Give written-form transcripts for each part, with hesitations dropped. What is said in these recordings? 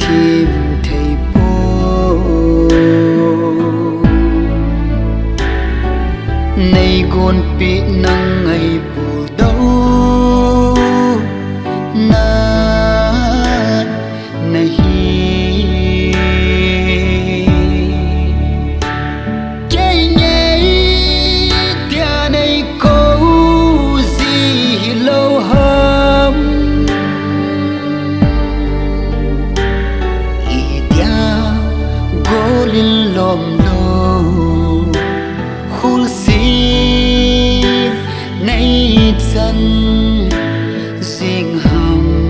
tim thầy bố nay gôn bị nắng ngày bù đâu na nahi chạy nhảy tia này câu gì lâu hâm golin lom lo khul si nay chân riêng hầm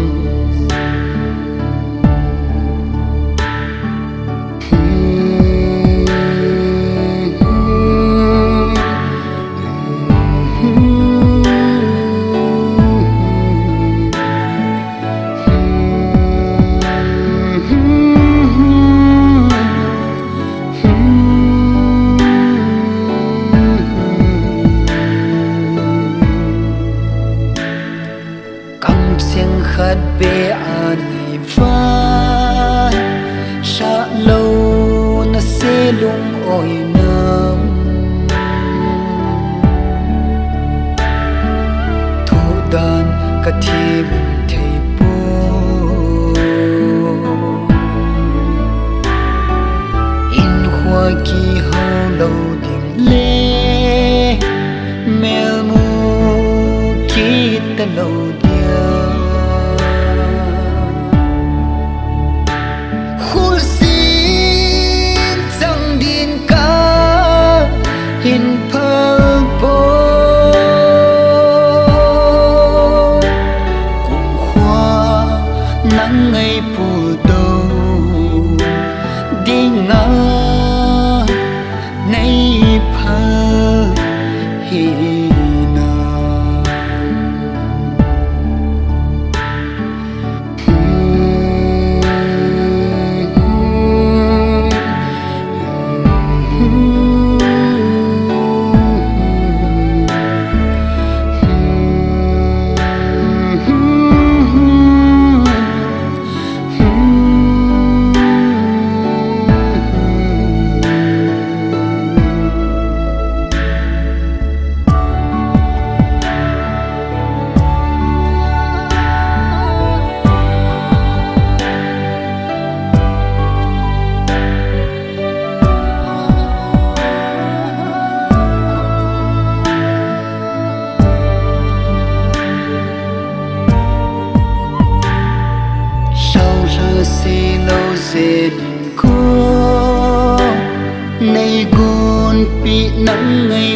khát bê an vai sa lâu na se lung oi nam thu dan ka thim thei po in khua ki ho lâu ding le mel mu ki ta lâu in phơ bố cùng hoa nắng ngày bù đầu đi ngã nay phơ hi na si lâu dệt cô nay gôn bị nắng ngày